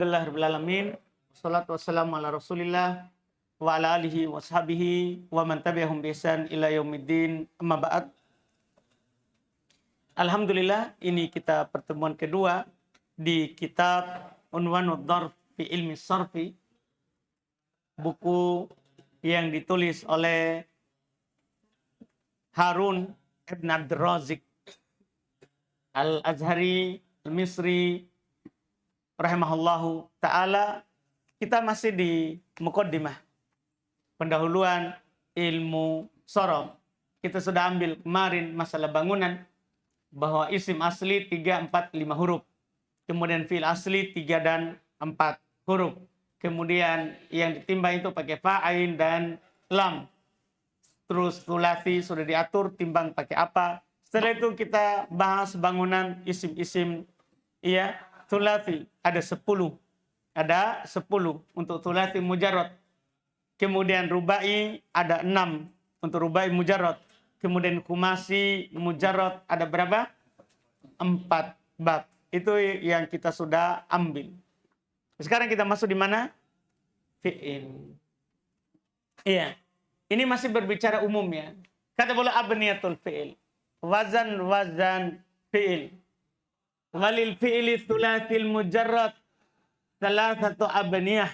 Alhamdulillahirrahmanirrahim. Wassalatu wassalamu ala rasulillah wa ala alihi wa sahbihi wa man tabi'ahum bi ihsan ila yaumiddin. Amma ba'd. Alhamdulillah, ini kita pertemuan kedua di kitab Unwanud Darf fi Ilmi Sarfi, buku yang ditulis oleh Harun ibn Abdul Razik Al-Azhari Al-Misri rahimahullahu ta'ala. Kita masih di muqaddimah, pendahuluan ilmu sorof. Kita sudah ambil kemarin masalah bangunan, bahwa isim asli 3, 4, 5 huruf. Kemudian fi'il asli 3 dan 4 huruf. Kemudian yang ditimbang itu pakai fa'ain dan lam. Terus sulasi sudah diatur timbang pakai apa. Setelah itu kita bahas bangunan isim-isim, ya. Thulathi ada 10. Ada 10 untuk thulathi mujarrad. Kemudian rubai ada 6 untuk rubai mujarrad. Kemudian khumasi mujarrad ada berapa? 4 bab. Itu yang kita sudah ambil. Sekarang kita masuk di mana? Fi'il. Iya. Ini masih berbicara umum ya. Kata bola abniyatul fi'il. Wazan fi'il. Walil fi'ili thulathil mujarrad salasatu abniyah.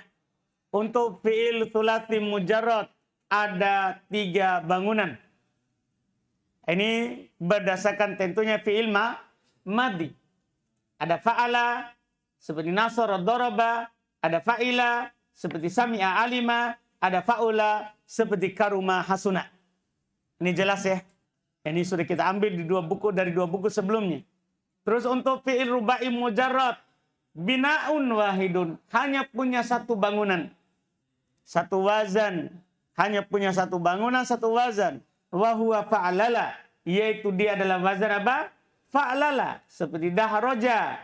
Untuk fi'il thulathi mujarrad ada 3 bangunan. Ini berdasarkan tentunya fi'il madi. Ada fa'ala seperti nasara daraba, ada fa'ila seperti sami'a alima, ada fa'ula seperti karuma hasuna. Ini jelas ya. Ini sudah kita ambil di 2 buku dari 2 buku sebelumnya. Terus untuk fi'il rubai mujarrad, bina'un wahidun, hanya punya 1 bangunan. 1 wazan, hanya punya 1 bangunan, 1 wazan. Wa huwa fa'lala, yaitu dia adalah wazan apa? Fa'lala, seperti dahroja,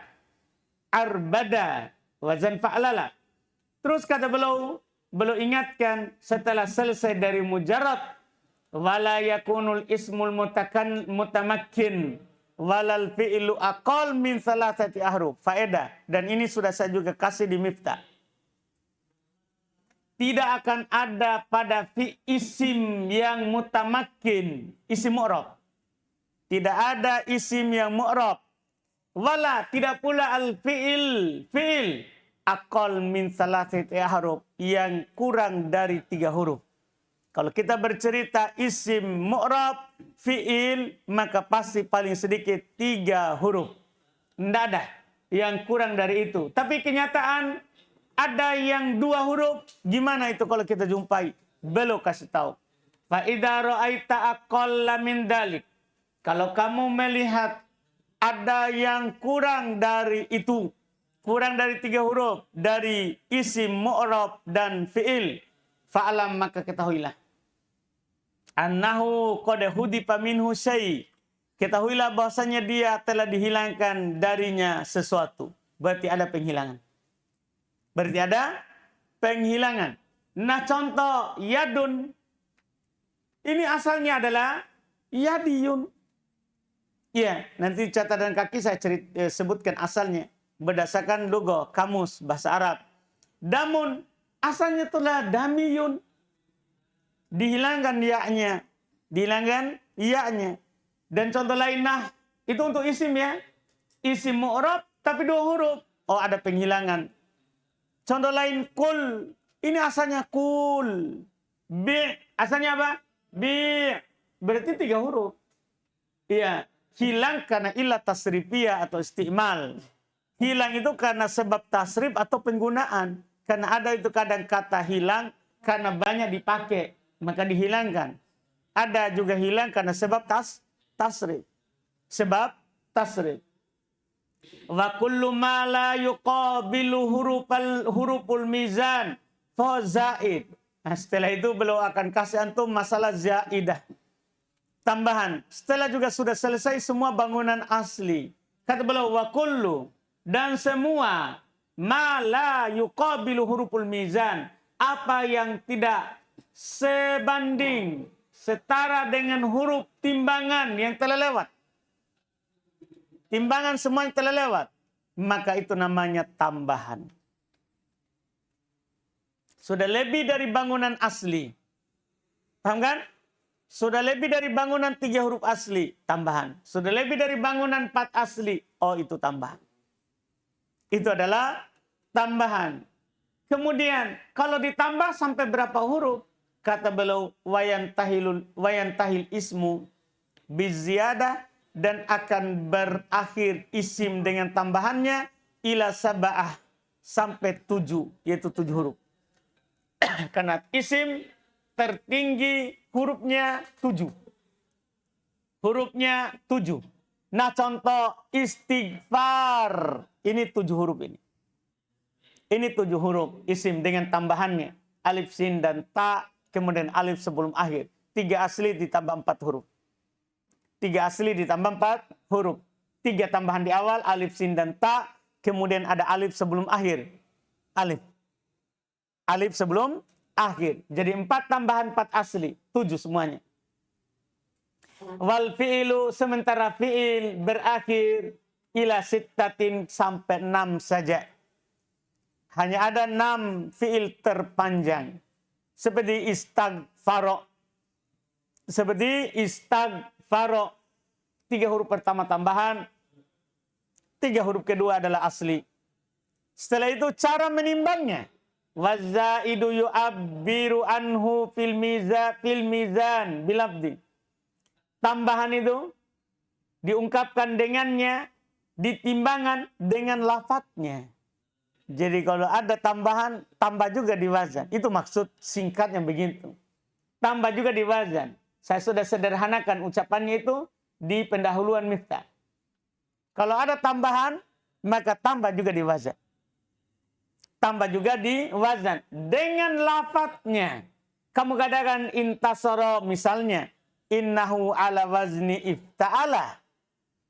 arbada, wazan fa'lala. Terus kata beliau ingatkan setelah selesai dari mujarrad, wala yakunul ismul mutamakkin walal fi'lu aqal min salasati ahruf. Faedah, dan ini sudah saya juga kasih di miftah. Tidak akan ada pada isim yang mutamakkin, isim mu'rab. Tidak ada isim yang mu'rab. Wala, tidak pula fi'il aqal min salasati ahruf, yang kurang dari 3 huruf. Kalau kita bercerita isim mu'rab, fi'il, maka pasti paling sedikit 3 huruf. Tidak ada yang kurang dari itu. Tapi kenyataan ada yang 2 huruf. Gimana itu kalau kita jumpai? Belum kasih tahu. Fa idza ra'aita aqalla min dalik. Kalau kamu melihat ada yang kurang dari itu, kurang dari 3 huruf dari isim mu'rab dan fi'il, fa'alam, maka ketahuilah annahu qad hudifa minhu syai'. Ketahuilah bahwasanya dia telah dihilangkan darinya sesuatu. Berarti ada penghilangan. Nah, contoh yadun. Ini asalnya adalah yadiyun. Ya, nanti catatan kaki saya sebutkan asalnya berdasarkan logo kamus bahasa Arab. Damun asalnya itulah damiyun. Dihilangkan ya-nya. Dan contoh lain, nah, itu untuk isim ya. Isim mu'rab tapi 2 huruf. Oh, ada penghilangan. Contoh lain, kul. Ini asalnya kul. Bi. Asalnya apa? Bi. Berarti 3 huruf. Iya. Hilang karena ilah tasrifiyah atau istimal. Hilang itu karena sebab tasrif atau penggunaan. Karena ada itu kadang kata hilang karena banyak dipakai, maka dihilangkan. Ada juga hilang karena sebab tasrif. Sebab tasrif. Wa kullu ma la yuqabilu huruful mizan fa zaid. Nah, setelah itu beliau akan kasih antum masalah zaidah. Tambahan. Setelah juga sudah selesai semua bangunan asli. Kata beliau wa kullu, dan semua ma la yuqabilu huruful mizan, apa yang tidak sebanding, setara dengan huruf timbangan yang telah lewat. Timbangan semua yang telah lewat. Maka itu namanya tambahan. Sudah lebih dari bangunan asli. Paham kan? Sudah lebih dari bangunan 3 huruf asli, tambahan. Sudah lebih dari bangunan 4 asli, oh itu tambahan. Itu adalah tambahan. Kemudian kalau ditambah sampai berapa huruf? Kata beliau, wayan tahil ismu biziyadah, dan akan berakhir isim dengan tambahannya ila sab'ah, sampai 7, yaitu 7 huruf. Karena isim tertinggi hurufnya 7. Hurufnya 7. Nah, contoh istighfar. Ini 7 huruf ini. Ini 7 huruf isim dengan tambahannya. Alif, sin, dan ta. Kemudian alif sebelum akhir. 3 asli ditambah 4 huruf. 3 asli ditambah 4 huruf. 3 tambahan di awal, alif, sin, dan ta. Kemudian ada alif sebelum akhir. Alif. Alif sebelum akhir. Jadi 4 tambahan 4 asli. 7 semuanya. Wal fi'ilu, sementara fi'il berakhir ila sittatin, sampai 6 saja. Hanya ada 6 fi'il terpanjang. Seperti istaghfaro. Seperti istaghfaro. 3 huruf pertama tambahan. 3 huruf kedua adalah asli. Setelah itu cara menimbangnya. Wazaidu yu'abbiru anhu fil mizan bilabdi. Tambahan itu diungkapkan dengannya di timbangan dengan lafadznya. Jadi kalau ada tambahan, tambah juga di wazan. Itu maksud singkatnya begitu. Tambah juga di wazan. Saya sudah sederhanakan ucapannya itu di pendahuluan miftah. Kalau ada tambahan, maka tambah juga di wazan. Tambah juga di wazan. Dengan lafadznya. Kamu katakan intasoro misalnya. Innahu ala wazni ifta'ala.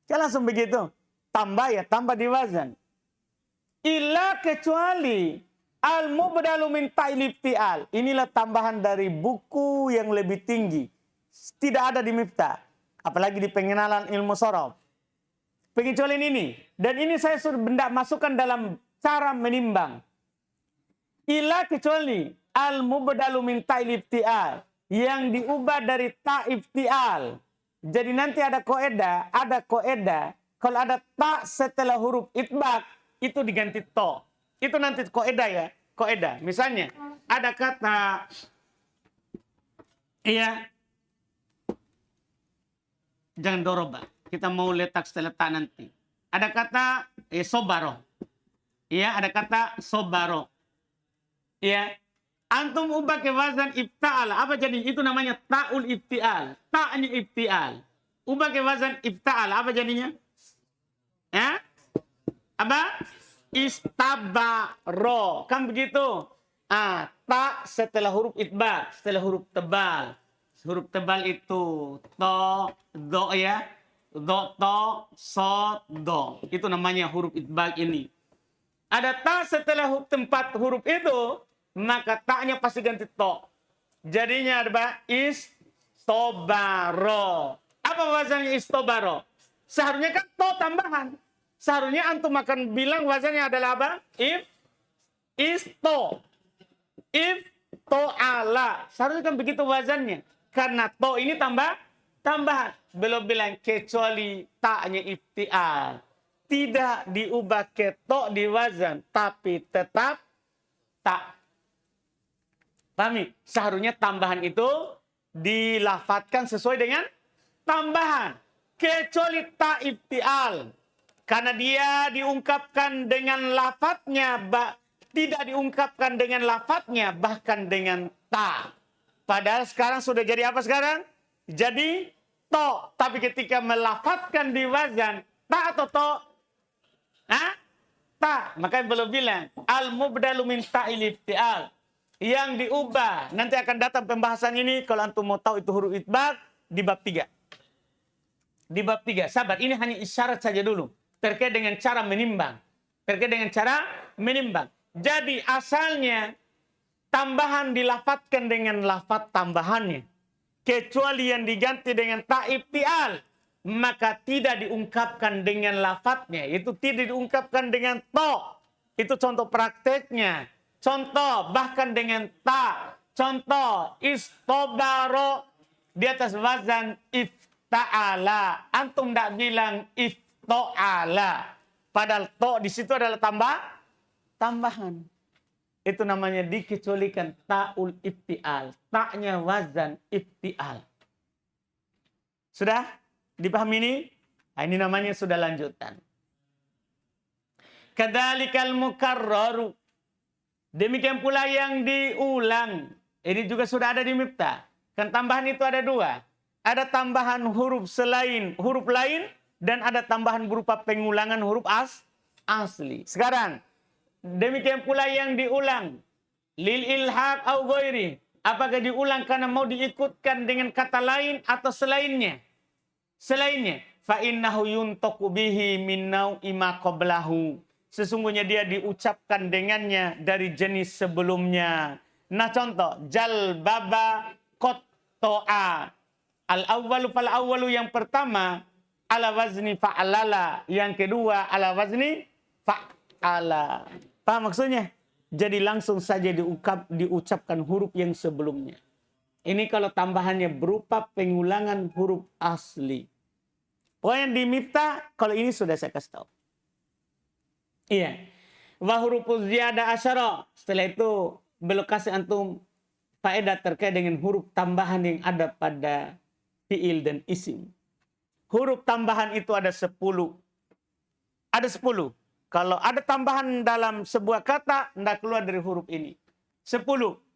Jangan langsung begitu. Tambah ya, tambah di wazan. Illa kecuali al-mubdalu min ta'il iftial. Inilah tambahan dari buku yang lebih tinggi. Tidak ada di miftah. Apalagi di pengenalan ilmu sorof. Pengecualian ini. Dan ini saya sudah masukkan dalam cara menimbang. Illa kecuali al-mubdalu min ta'il iftial. Yang diubah dari ta iftial. Jadi nanti ada koedah. Kalau ada ta setelah huruf itbaq, itu diganti to. Itu nanti koedah ya. Koedah. Misalnya, ada kata, iya, jangan doroba. Kita mau letak setelah ta nanti. Ada kata sobaro. Iya, ada kata sobaro. Iya. Antum ubah ke wazan ifta'al. Apa jadi? Itu namanya ta'ul iftial. Ta'nya iftial. Ubah ke wazan ifta'al. Apa jadinya? Ya? Apa? Istabaro. Kan begitu? Ta setelah huruf itba. Setelah huruf tebal. Huruf tebal itu to, do ya. Do, to, so, do. Itu namanya huruf itba ini. Ada ta setelah tempat huruf itu, maka taknya pasti ganti to. Jadinya ada istobaro. Apa wazannya istobaro? Seharusnya kan to tambahan. Seharusnya antum akan bilang wazannya adalah apa? Isto. Ifto'ala. Seharusnya kan begitu wazannya. Karena to ini tambahan. Belum bilang kecuali taknya iftial. Tidak diubah ke to di wazan. Tapi tetap tak. Pahami? Seharusnya tambahan itu dilafatkan sesuai dengan tambahan. Kecuali ta iftial. Karena dia diungkapkan dengan lafadznya. Tidak diungkapkan dengan lafadznya. Bahkan dengan ta. Padahal sekarang sudah jadi apa sekarang? Jadi to. Tapi ketika melafatkan di wazan. Ta atau to? Ta. Makanya belum bilang. Al-mubdalu min ta'il iftial. Yang diubah. Nanti akan datang pembahasan ini. Kalau antum mau tahu itu huruf itbaq. Di bab 3. Di bab 3. Sabar. Ini hanya isyarat saja dulu. Terkait dengan cara menimbang. Jadi asalnya. Tambahan dilafatkan dengan lafaz tambahannya. Kecuali yang diganti dengan ta iftial. Maka tidak diungkapkan dengan lafadznya. Itu tidak diungkapkan dengan to. Itu contoh prakteknya. Contoh, bahkan dengan ta. Contoh, istobaro di atas wazan ifta'ala. Antum tidak bilang ifto'ala. Padahal to di situ adalah tambahan. Itu namanya dikecualikan ta'ul iftial. Ta'nya wazan iftial. Sudah dipahami ini? Nah, ini namanya sudah lanjutan. Kadzalikal mukarraru. Demikian pula yang diulang. Ini juga sudah ada di Miftah. Kan tambahan itu ada dua. Ada tambahan huruf selain huruf lain. Dan ada tambahan berupa pengulangan huruf asli. Sekarang. Demikian pula yang diulang. Lil ilhaq au ghairi. Apakah diulang karena mau diikutkan dengan kata lain atau selainnya? Selainnya. Fa innahu yuntaqu bihi min nau'i ma qablahu. Sesungguhnya dia diucapkan dengannya dari jenis sebelumnya. Nah contoh, jalbaba qatto'a. Al-awwalu fal-awwalu yang pertama ala wazni fa'alala, yang kedua ala wazni fa'ala. Paham maksudnya? Jadi langsung saja diucapkan huruf yang sebelumnya. Ini kalau tambahannya berupa pengulangan huruf asli. Pokoknya di Miftah, kalau ini sudah saya kasih tahu. Iya. Wa hurufuz ziyadah asyara. Setelah itu beliau kasih antum faedah terkait dengan huruf tambahan yang ada pada fiil dan isim. Huruf tambahan itu ada 10. Ada 10. Kalau ada tambahan dalam sebuah kata, tidak keluar dari huruf ini. 10.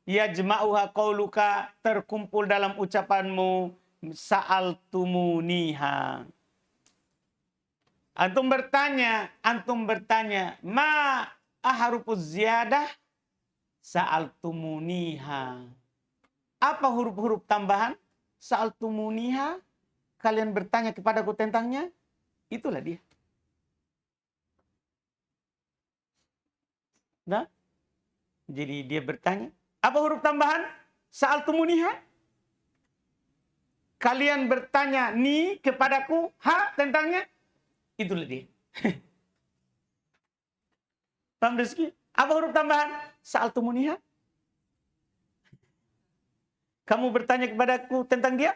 Yajma'uha qauluka, terkumpul dalam ucapanmu sa'altumuniha. Antum bertanya, ma ahrufuz ziyadah sa'altumuniha. Apa huruf-huruf tambahan? Sa'altumuniha, kalian bertanya kepadaku tentangnya, itulah dia. Nah, jadi dia bertanya, apa huruf tambahan? Sa'altumuniha. Kalian bertanya ni kepadaku, ha tentangnya, itulah dia. Paham Rizki? Apa huruf tambahan? Sa'altumuniha. Kamu bertanya kepadaku tentang dia?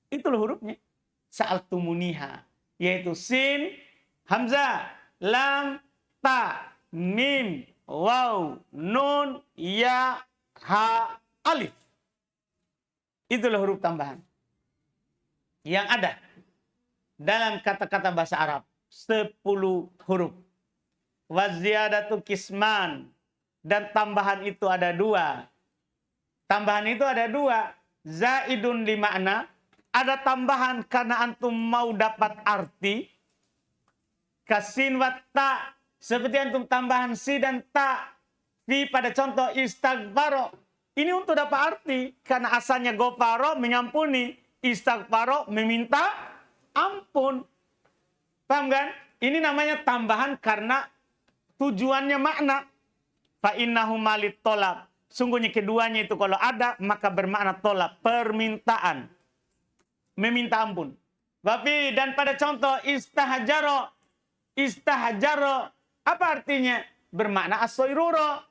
Itulah hurufnya. Sa'altumuniha. Yaitu sin, hamzah, lam, ta, mim, waw, nun, ya, ha, alif. Itulah huruf tambahan yang ada dalam kata-kata bahasa Arab. 10 huruf. Waziyadatu kisman. Dan tambahan itu ada 2. Tambahan itu ada 2. Zaidun li makna. Ada tambahan karena antum mau dapat arti. Kasin wa ta. Seperti antum tambahan si dan ta. Fi pada contoh istaghfaro. Ini untuk dapat arti. Karena asalnya gofaro mengampuni. Istaghfaro meminta ampun. Paham kan? Ini namanya tambahan karena tujuannya makna. Fa innahu malit tolab. Sungguhnya keduanya itu kalau ada maka bermakna tolab, permintaan. Meminta ampun. Tapi dan pada contoh istahjaro. Istahjaro apa artinya? Bermakna as-soiruro.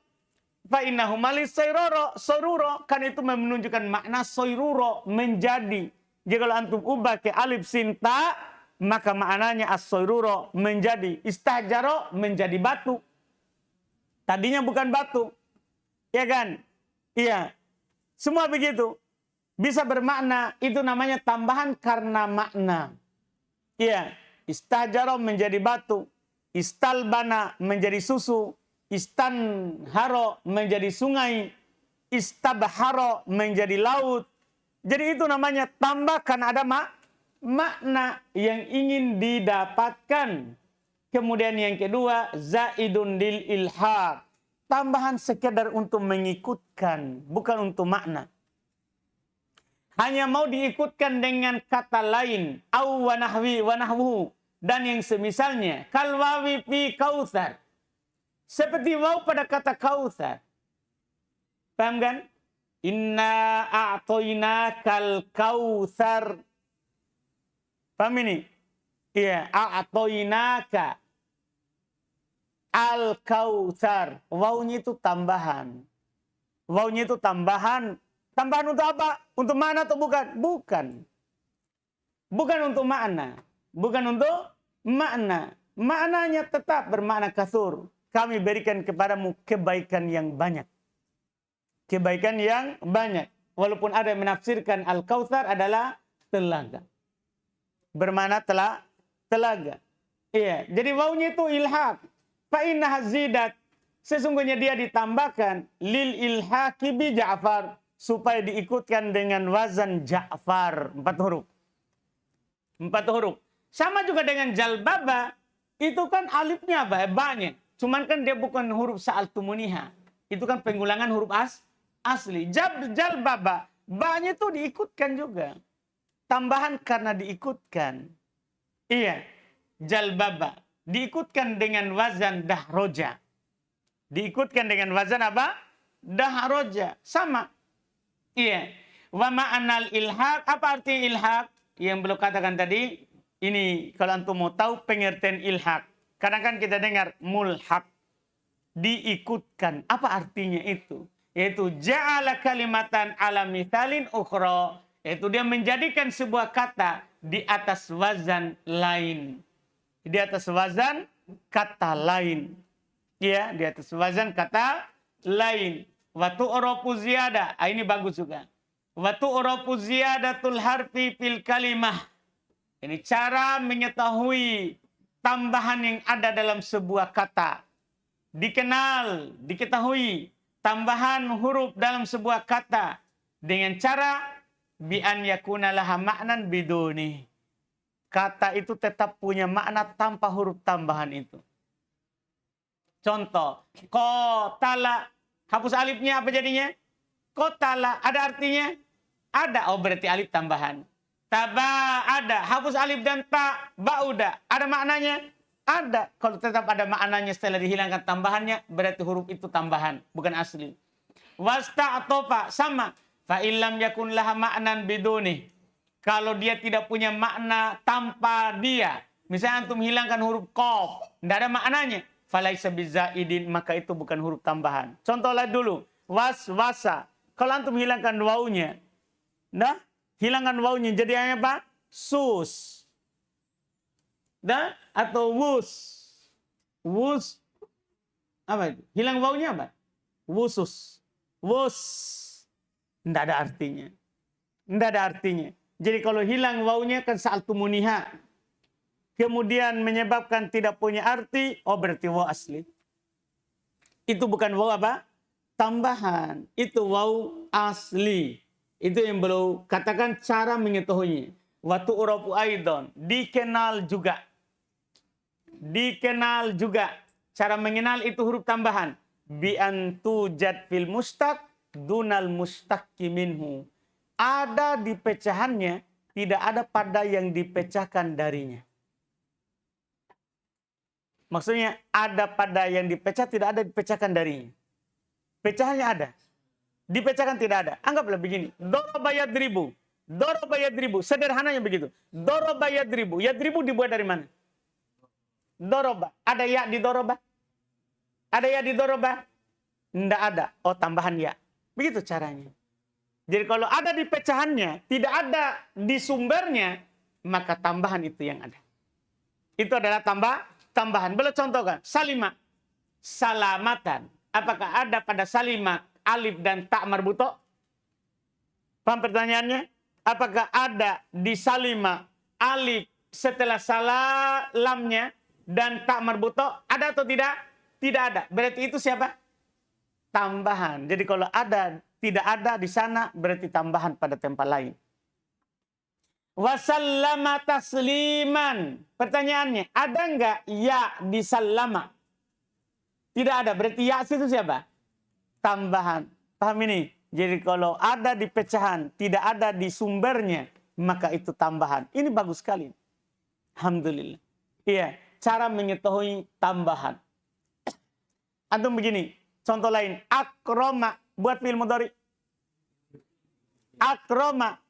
Fa innahu malit soiruro. Kan itu menunjukkan makna soiruro, menjadi. Jadi kalau antum ubah ke alif sinta, maka maknanya as-soiruro, menjadi. Istahjaro, menjadi batu. Tadinya bukan batu. Ya kan? Iya. Semua begitu. Bisa bermakna, itu namanya tambahan karena makna. Iya. Istahjaro menjadi batu. Istalbana menjadi susu. Istanharo menjadi sungai. Istabharo menjadi laut. Jadi itu namanya tambah karena ada makna yang ingin didapatkan. Kemudian yang kedua, zaidun lil ilhaq. Tambahan sekedar untuk mengikutkan, bukan untuk makna. Hanya mau diikutkan dengan kata lain, au wa nahwi wa nahwu, dan yang semisalnya, kal wawi fi kautsar. Seperti waw pada kata kautsar. Paham kan? Inna a'toinakal kautsar. Paham ini? Iya, a'toinaka. Al-Kautsar. Wawunya itu tambahan. Wawunya itu tambahan. Tambahan untuk apa? Untuk makna atau bukan? Bukan. Bukan untuk makna. Bukan untuk makna. Maknanya tetap bermakna kasur. Kami berikan kepadamu kebaikan yang banyak. Kebaikan yang banyak. Walaupun ada yang menafsirkan Al-Kautsar adalah telaga. Bermakna telaga. Iya. Jadi wawunya itu ilhaq. Fa'innaha zidat. Sesungguhnya dia ditambahkan lil ilhaqi bi Ja'far, supaya diikutkan dengan wazan Ja'far, 4 huruf. 4 huruf. Sama juga dengan jalbaba, itu kan alifnya apa? Banyak. Cuman kan dia bukan huruf sa'altumuniha. Itu kan pengulangan huruf asli. Jalbaba, banyak itu diikutkan juga. Tambahan karena diikutkan. Iya. Jalbaba diikutkan dengan wazan dahroja. Diikutkan dengan wazan apa? Dahroja. Sama. Iya. Wa ma'anal ilhaq. Apa arti ilhaq? Yang belum katakan tadi. Ini kalau antum mau tahu pengertian ilhaq. Kadang kan kita dengar mulhaq. Diikutkan. Apa artinya itu? Yaitu ja'ala kalimatan ala mithalin ukhra. Yaitu dia menjadikan sebuah kata di atas wazan lain. Di atas wazan kata lain. Ya, di atas wazan kata lain. Wa tu'rafu ziyada. Ini bagus juga. Wa tu'rafu ziyadatul harfi fil kalimah. Ini cara mengetahui tambahan yang ada dalam sebuah kata. Dikenal, diketahui tambahan huruf dalam sebuah kata dengan cara bi an yakuna laha ma'nan biduni. Kata itu tetap punya makna tanpa huruf tambahan itu. Contoh, qatala, hapus alifnya apa jadinya? Qatala, ada artinya? Ada, oh berarti alif tambahan. Taba ada, hapus alif dan ta, ba'uda, ada maknanya? Ada. Kalau tetap ada maknanya setelah dihilangkan tambahannya, berarti huruf itu tambahan, bukan asli. Wasta'tofa, sama. Fa illam yakun laha ma'nan biduni. Kalau dia tidak punya makna tanpa dia. Misalnya antum hilangkan huruf qaf, tidak ada maknanya. Falaisa bizaidin, maka itu bukan huruf tambahan. Contoh lihat dulu. Waswasa. Kalau antum hilangkan wawunya. Nah, hilangkan wawunya jadi apa? Sus. Nah, atau wus. Wus. Apa itu? Hilang wawunya apa? Wusus. Wus. Tidak ada artinya. Tidak ada artinya. Jadi kalau hilang wawunya kan sa'altumuniha. Kemudian menyebabkan tidak punya arti, oh berarti waw asli. Itu bukan waw apa? Tambahan. Itu waw asli. Itu yang belum katakan cara mengetahuinya. Watu urafu aidon. Dikenal juga. Dikenal juga. Cara mengenal itu huruf tambahan. Bi antujad fil mustaq dunal mustaqi minhu. Ada di pecahannya, tidak ada pada yang dipecahkan darinya. Maksudnya ada pada yang dipecah, tidak ada dipecahkan darinya. Pecahannya ada. Dipecahkan tidak ada. Anggaplah begini. Doroba yadribu. Doroba yadribu. Sederhananya begitu. Doroba yadribu. Yadribu dibuat dari mana? Doroba. Ada ya di doroba? Ada ya di doroba? Tidak ada. Oh tambahan ya. Begitu caranya. Jadi kalau ada di pecahannya, tidak ada di sumbernya, maka tambahan itu yang ada. Itu adalah tambahan. Boleh contohkan. Salimah. Salamatan. Apakah ada pada salimah alif dan tak marbuto? Paham pertanyaannya? Apakah ada di salimah alif setelah salamnya dan tak marbuto? Ada atau tidak? Tidak ada. Berarti itu siapa? Tambahan. Jadi kalau ada, tidak ada di sana, berarti tambahan pada tempat lain. Wasallama tasliman. Pertanyaannya, ada enggak ya di sallama? Tidak ada. Berarti ya itu siapa? Tambahan. Paham ini? Jadi kalau ada di pecahan, tidak ada di sumbernya, maka itu tambahan. Ini bagus sekali. Alhamdulillah. Iya, cara mengetahui tambahan. Antum begini, contoh lain. Akroma, buat fi'il mudhari. Akroma.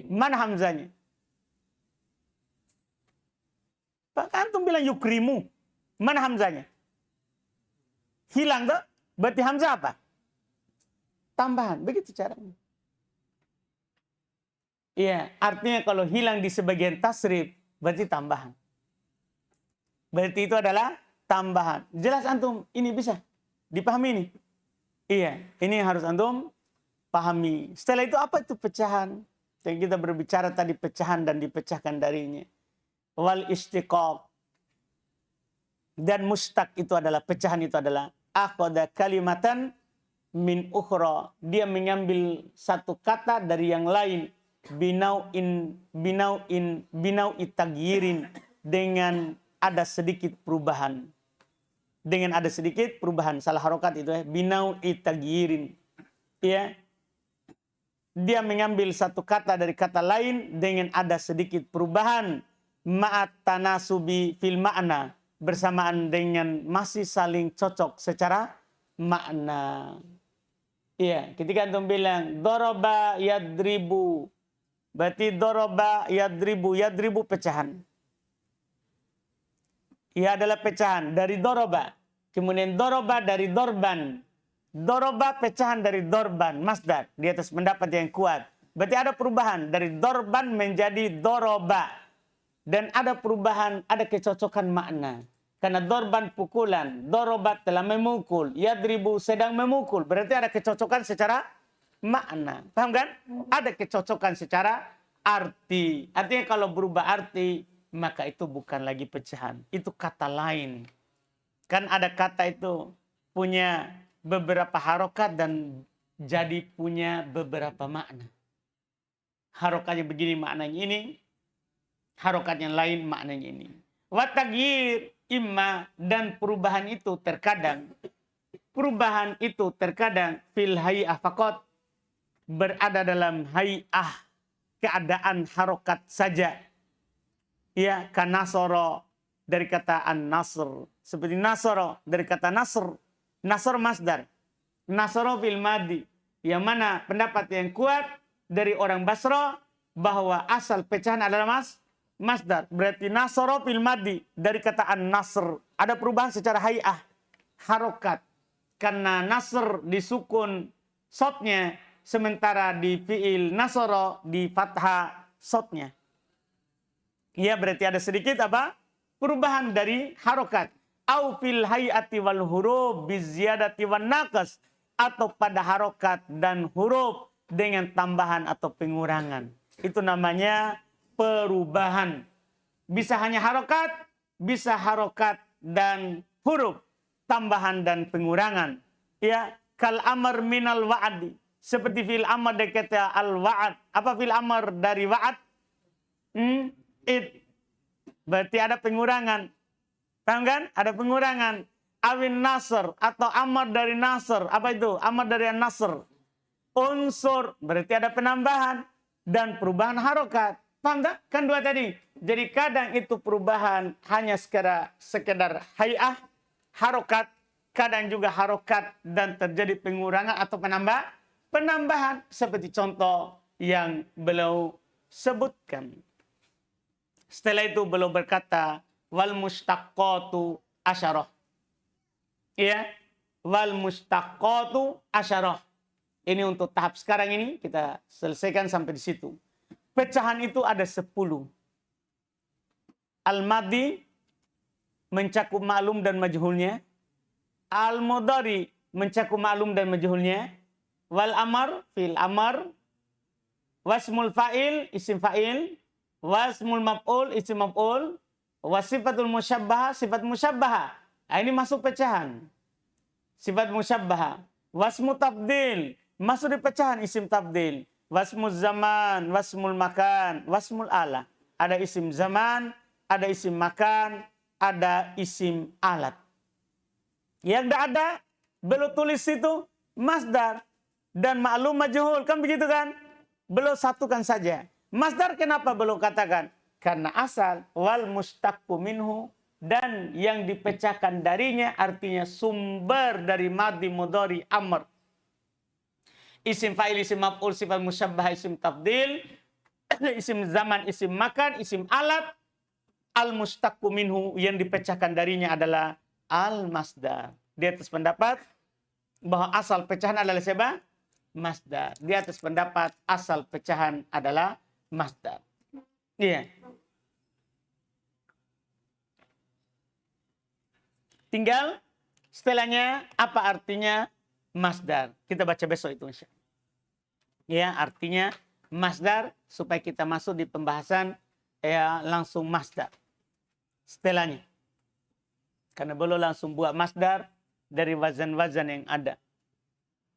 Mana hamzanya? Pak antum bilang yukrimu. Mana hamzanya? hilang tuh, berarti hamzah apa? Tambahan. Begitu caranya. Iya, artinya kalau hilang di sebagian tasrif, berarti tambahan. Berarti itu adalah tambahan. Jelas antum, ini bisa dipahami ini. Iya, ini harus antum pahami. Setelah itu apa itu pecahan? Yang kita berbicara tadi pecahan dan dipecahkan darinya. Wal istiqaq. Dan mustaq itu adalah, pecahan itu adalah akhadha kalimatan min ukhra. Dia mengambil satu kata dari yang lain. Binau'i tagyirin. Dengan ada sedikit perubahan. Dengan ada sedikit perubahan. Salah harokat itu ya. Binau'i tagyirin. Ya. Dia mengambil satu kata dari kata lain dengan ada sedikit perubahan. Ma'at tanasubi fil ma'na. Bersamaan dengan masih saling cocok secara makna. Iya, ketika antum bilang doroba yadribu. Berarti doroba yadribu. Yadribu pecahan. Ia adalah pecahan dari doroba. Kemudian doroba dari dorban. Doroba pecahan dari dorban. Masdar. Di atas pendapat yang kuat. Berarti ada perubahan. Dari dorban menjadi doroba. Dan ada perubahan. Ada kecocokan makna. Karena dorban pukulan. Doroba telah memukul. Yadribu sedang memukul. Berarti ada kecocokan secara makna. Paham kan? Ada kecocokan secara arti. Artinya kalau berubah arti, maka itu bukan lagi pecahan. Itu kata lain. Kan ada kata itu punya beberapa harokat dan jadi punya beberapa makna. Harokatnya begini maknanya ini. Harokatnya lain maknanya ini. Watagyir imma, dan perubahan itu terkadang. Perubahan itu terkadang fil hay'ah faqat, berada dalam hay'ah, keadaan harokat saja. Ya, kan nasoro dari kata an-nasr. Seperti nasoro dari kata nasr. Nasr masdar. Nasoro fil madi. Yang mana pendapat yang kuat dari orang Basra bahwa asal pecahan adalah masdar. Berarti nasoro fil madi dari kata an-nasr. Ada perubahan secara hay'ah, harokat. Karena nasr disukun sotnya, sementara di fi'il nasoro di fathah sotnya. Ya, berarti ada sedikit apa? Perubahan dari harokat. Au fil hay'ati wal huruf biziyadati wan naqas, atau pada harokat dan huruf dengan tambahan atau pengurangan. Itu namanya perubahan. Bisa hanya harokat, bisa harokat dan huruf, tambahan dan pengurangan. Ya, kal amr minal wa'di. Seperti fil amr dari kata al-wa'ad. Apa fil amr dari wa'ad? Berarti ada pengurangan. Paham kan? Ada pengurangan. Awin nasr atau amr dari nasr. Apa itu? Amr dari nasr. Unsur. Berarti ada penambahan. Dan perubahan harokat. Paham tak? Kan dua tadi. Jadi kadang itu perubahan hanya sekedar hay'ah, harokat. Kadang juga harokat dan terjadi pengurangan atau penambahan. Seperti contoh yang beliau sebutkan. Setelah itu beliau berkata, wal mustaqqatu asyarah. Ya, wal mustaqqatu asyarah. Ini untuk tahap sekarang ini kita selesaikan sampai di situ. Pecahan itu ada 10. Al-madi mencakup ma'lum dan majhulnya. Al-mudhari mencakup ma'lum dan majhulnya. Wal amar fil amar. Wasmul fa'il isim fa'il. Wasmul maf'ul isim maf'ul. Wasifatul musyabbah sifat musyabbah. Nah, ini masuk pecahan. Sifat musyabbah. Wasmu tabdil masuk di pecahan isim tabdil. Wasmul zaman, wasmul makan, wasmul ala. Ada isim zaman, ada isim makan, ada isim alat. Yang tidak ada, belum tulis itu masdar dan ma'lum majhul, kan begitu kan? Belum satukan saja. Masdar kenapa belum katakan? Karena asal wal mustaqqu minhu, dan yang dipecahkan darinya artinya sumber dari madhi mudhari amr. Isim fa'il, isim maf'ul, sifat musyabbah, isim tabdil, isim zaman, isim makan, isim alat. Al mustaqqu minhu, yang dipecahkan darinya adalah al masdar. Di atas pendapat bahwa asal pecahan adalah siapa? Masdar. Di atas pendapat asal pecahan adalah masdar. Iya. Tinggal setelahnya apa artinya masdar. Kita baca besok itu insya Allah. Ya, artinya masdar supaya kita masuk di pembahasan ya langsung masdar. Setelahnya. Karena belum langsung buat masdar dari wazan-wazan yang ada.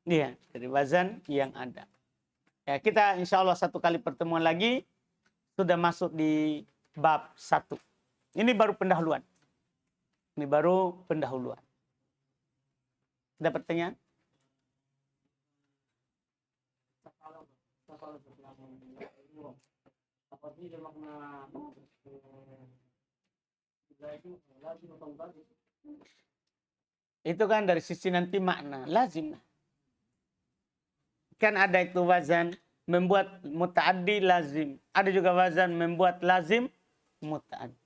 Iya, dari wazan yang ada. Ya, kita insya Allah satu kali pertemuan lagi sudah masuk di bab 1. Ini baru pendahuluan. Ini baru pendahuluan. Ada pertanyaan? Itu kan dari sisi nanti makna. Lazim. Kan ada itu wazan membuat muta'addi lazim. Ada juga wazan membuat lazim muta'addi.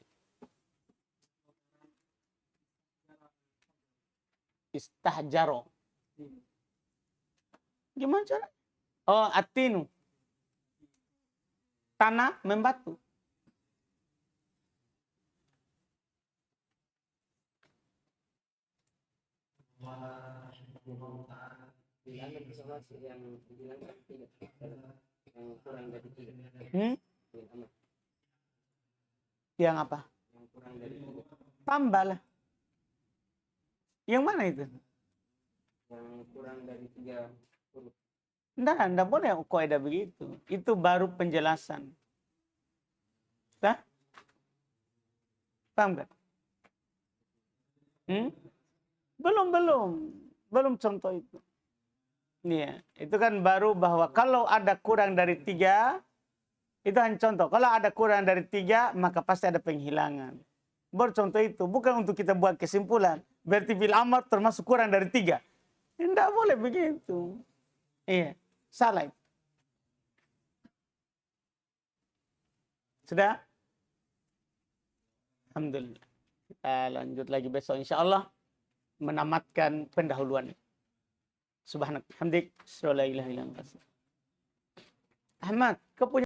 Istahjaro. Gimana cara? Oh, atinu. Tanah membatu. Yang apa? Tambah lah. Yang mana itu? Yang kurang dari 3 huruf. Enggak boleh kaidah begitu. Itu baru penjelasan. Dah? Paham kan? Belum contoh itu. Iya, itu kan baru bahwa kalau ada kurang dari 3, itu hanya contoh. Kalau ada kurang dari 3, maka pasti ada penghilangan. Baru contoh itu, bukan untuk kita buat kesimpulan. Berarti fil amr termasuk kurang dari 3. Tidak boleh begitu. Iya, salah itu. Sudah? Alhamdulillah. Kita lanjut lagi besok insya Allah menamatkan pendahuluan. Subhanak hamdik, la ilaha illa anta. Ahmad, kau punya